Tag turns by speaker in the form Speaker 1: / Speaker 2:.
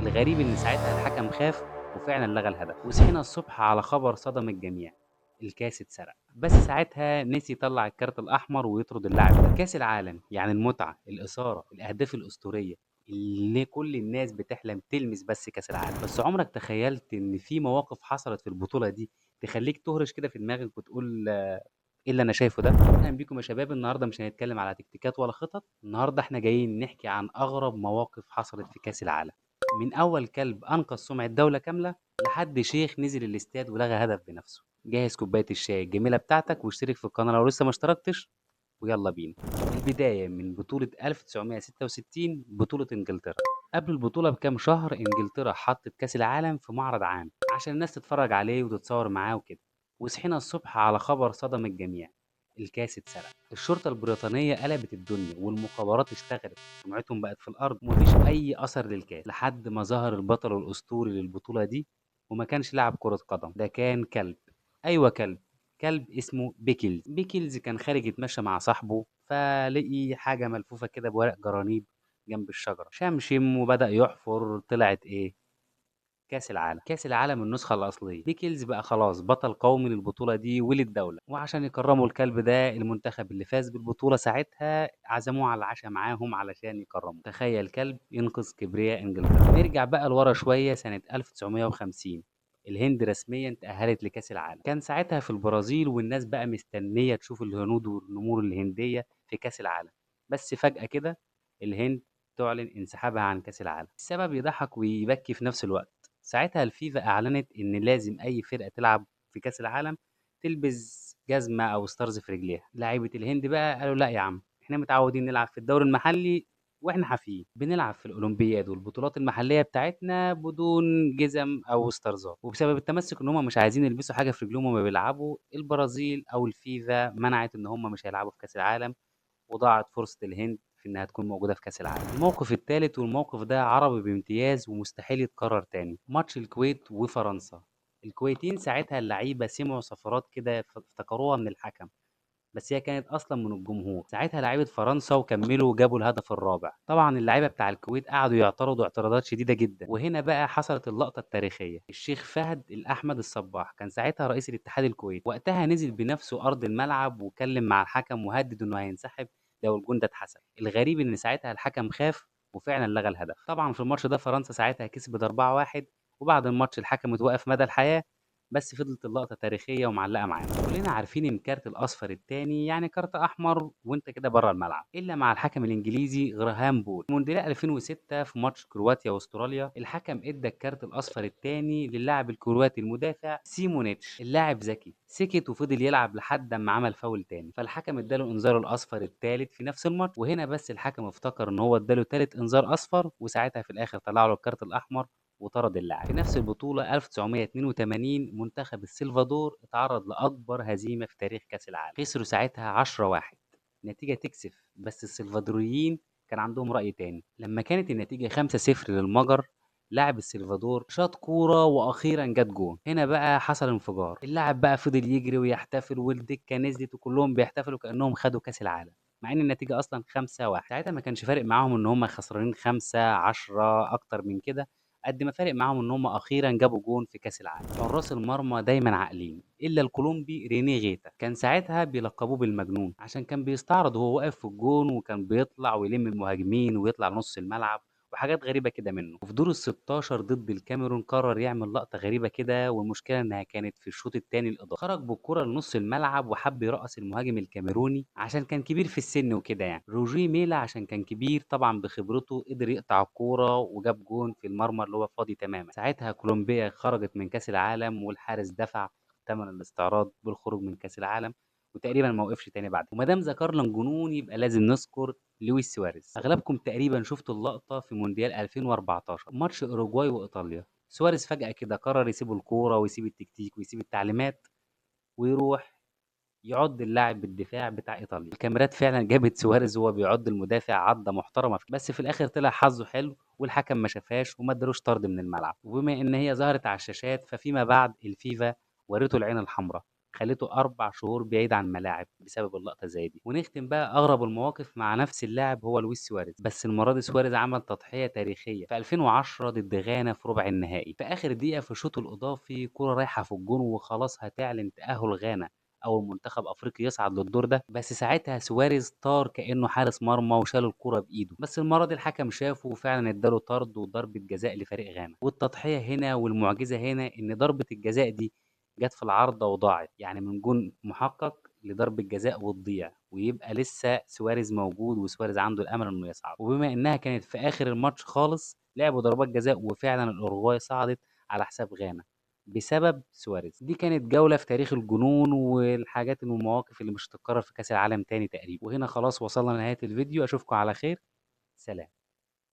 Speaker 1: الغريب إن ساعتها الحكم خاف وفعلا لغى الهدف، وصحينا الصبح على خبر صدم الجميع: الكاس اتسرق. بس ساعتها نسي يطلع الكارت الأحمر ويطرد اللاعب ده. كأس العالم يعني المتعة، الإثارة، الأهداف الأسطورية اللي كل الناس بتحلم تلمس بس كأس العالم. بس عمرك تخيلت إن في مواقف حصلت في البطولة دي تخليك تهرش كده في دماغك وتقول ايه اللي انا شايفه ده؟ اهلا بيكم يا شباب. النهارده مش هنتكلم على تكتيكات ولا خطط، النهارده احنا جايين نحكي عن اغرب مواقف حصلت في كاس العالم. من اول كلب انقذ سمعة دولة كاملة لحد شيخ نزل الاستاد ولغى هدف بنفسه. جهز كوباية الشاي الجميلة بتاعتك واشترك في القناة لو لسه ما اشتركتش، ويلا بينا. البداية من بطولة 1966، بطولة انجلترا. قبل البطولة بكام شهر انجلترا حطت كاس العالم في معرض عام عشان الناس تتفرج عليه وتتصور معاه وكده. وصحينا الصبح على خبر صدم الجميع: الكاس اتسرق. الشرطة البريطانية قلبت الدنيا والمخابرات اشتغلت، سمعتهم بقت في الأرض، ومفيش أي أثر للكاس لحد ما ظهر البطل الأسطوري للبطولة دي. وما كانش لاعب كرة قدم، ده كان كلب. أيوة كلب. كلب اسمه بيكلز. بيكلز كان خارج يتمشى مع صاحبه، فلقي حاجة ملفوفة كده بورق جرانيب جنب الشجرة. شمشم وبدأ يحفر، طلعت إيه؟ كأس العالم. كأس العالم النسخة الأصلية. بيكلز بقى خلاص بطل قومي للبطولة دي وللدولة. وعشان يكرموا الكلب ده، المنتخب اللي فاز بالبطولة ساعتها عزموه على العشاء معاهم علشان يكرموا. تخيل كلب ينقذ كبرياء انجلترا. نرجع بقى لورا شوية، سنة 1950 الهند رسميا تأهلت لكأس العالم. كان ساعتها في البرازيل، والناس بقى مستنية تشوف الهنود والنمور الهندية في كأس العالم. بس فجأة كده الهند تعلن انسحابها عن كأس العالم. السبب يضحك ويبكي في نفس الوقت. ساعتها الفيفا أعلنت إن لازم أي فرقة تلعب في كأس العالم تلبس جزمة أو ستارز في رجليها. لاعيبة الهند بقى قالوا لا يا عم، احنا متعودين نلعب في الدوري المحلي واحنا حافيين بنلعب في الأولمبياد والبطولات المحلية بتاعتنا بدون جزم أو ستارزات. وبسبب التمسك إن هم مش عايزين يلبسوا حاجة في رجلهم وما بيلعبوا، البرازيل أو الفيفا منعت إن هم مش هيلعبوا في كأس العالم، وضاعت فرصة الهند في إنها تكون موجودة في كأس العالم. الموقف الثالث، والموقف ده عربي بامتياز ومستحيل يتكرر تاني: ماتش الكويت وفرنسا. الكويتيين ساعتها اللعيبة سمعوا صفارات كده افتكروها من الحكم، بس هي كانت اصلا من الجمهور. ساعتها لعيبه فرنسا وكملوا وجابوا الهدف الرابع. طبعا اللعيبه بتاع الكويت قعدوا يعترضوا اعتراضات شديده جدا، وهنا بقى حصلت اللقطه التاريخيه. الشيخ فهد الاحمد الصباح كان ساعتها رئيس الاتحاد الكويتي، وقتها نزل بنفسه ارض الملعب وكلم مع الحكم وهدد انه هينسحب لو الجون ده اتحسب. الغريب ان ساعتها الحكم خاف وفعلا لغى الهدف. طبعا في الماتش ده فرنسا ساعتها كسبت 4-1، وبعد الماتش الحكم اتوقف مدى الحياه. بس فضلت اللقطة تاريخية ومعلقة معانا. كلنا عارفين ان الكارت الاصفر التاني يعني كارت احمر وانت كده بره الملعب، الا مع الحكم الانجليزي غراهام بول. مونديال 2006 في ماتش كرواتيا واستراليا، الحكم ادى الكارت الاصفر التاني للاعب الكرواتي المدافع سيمونيتش. اللاعب ذكي سكت وفضل يلعب لحد ما عمل فاول تاني، فالحكم اداله انذار الاصفر التالت في نفس الماتش. وهنا بس الحكم افتكر ان هو اداله تالت انذار اصفر، وساعتها في الاخر طلع له الكارت الاحمر وطرد اللاعب. في نفس البطولة 1982 منتخب السلفادور اتعرض لأكبر هزيمة في تاريخ كأس العالم. خسروا ساعتها 10-1، نتيجة تكسف، بس السلفادوريين كان عندهم رأي تاني. لما كانت النتيجة 5-0 للمجر، لاعب السلفادور شاط كورة وأخيرا جت جون. هنا بقى حصل انفجار، اللاعب بقى فضل يجري ويحتفل والدكة نزلت وكلهم بيحتفلوا كأنهم خدوا كأس العالم، مع ان النتيجة اصلا 5-1. ساعتها ما كانش فارق معاهم ان هم خسرانين 5-10 اكتر من كده، قد ما فارق معاهم ان هم اخيرا جابوا جون في كاس العالم. حراس المرمى دايما عاقلين، الا الكولومبي رينيه غيتا، كان ساعتها بيلقبوه بالمجنون عشان كان بيستعرض وهو واقف في الجون، وكان بيطلع ويلم المهاجمين ويطلع نص الملعب وحاجات غريبة كده منه. وفي دور ال 16 ضد الكاميرون قرر يعمل لقطة غريبة كده، والمشكلة انها كانت في الشوط الثاني الإضافي. خرج بالكرة لنص الملعب وحب يرقص المهاجم الكاميروني عشان كان كبير في السن وكده يعني. روجيه ميلا عشان كان كبير طبعا بخبرته قدر يقطع الكورة وجاب جون في المرمى اللي هو فاضي تماما. ساعتها كولومبيا خرجت من كأس العالم، والحارس دفع ثمن الاستعراض بالخروج من كأس العالم، وتقريبا ما وقفش تاني بعد. وما دام ذكرنا الجنون يبقى لازم نذكر لويس سواريز. اغلبكم تقريبا شفتوا اللقطه في مونديال 2014 ماتش اوروجواي وايطاليا. سواريز فجاه كده قرر يسيب الكوره ويسيب التكتيك ويسيب التعليمات ويروح يعض اللاعب بالدفاع بتاع ايطاليا. الكاميرات فعلا جابت سواريز وهو بيعض المدافع عضه محترمه، بس في الاخر طلع حظه حلو والحكم ما شافهاش وما ادالوش طرد من الملعب. وبما ان هي ظهرت على الشاشات، ففيما بعد الفيفا وريته العين الحمراء خليته 4 شهور بعيد عن الملاعب بسبب اللقطة زي دي. ونختم بقى أغرب المواقف مع نفس اللاعب، هو لويس سواريز، بس المرة دي سواريز عمل تضحية تاريخية في 2010 ضد غانا في ربع النهائي. في آخر دقيقة في الشوط الإضافي كرة رايحة في الجون وخلاص هتعلن تأهل غانا، أول منتخب أفريقي يصعد للدور ده. بس ساعتها سواريز طار كأنه حارس مرمى وشال الكرة بإيده، بس المرة دي الحكم شافه وفعلا اداله طرد وضربة جزاء لفريق غانا. والتضحية هنا والمعجزة هنا إن ضربة الجزاء دي جت في العارضة وضاعت، يعني من جون محقق لضربة جزاء وتضيع، ويبقى لسه سواريز موجود وسواريز عنده الأمل إنه يصعد. وبما إنها كانت في آخر الماتش خالص لعبوا ضربات جزاء وفعلا الأوروغواي صعدت على حساب غانا بسبب سواريز. دي كانت جولة في تاريخ الجنون والحاجات والمواقف اللي مش هتتكرر في كأس العالم تاني تقريبا. وهنا خلاص وصلنا لنهاية الفيديو، أشوفكم على خير. سلام.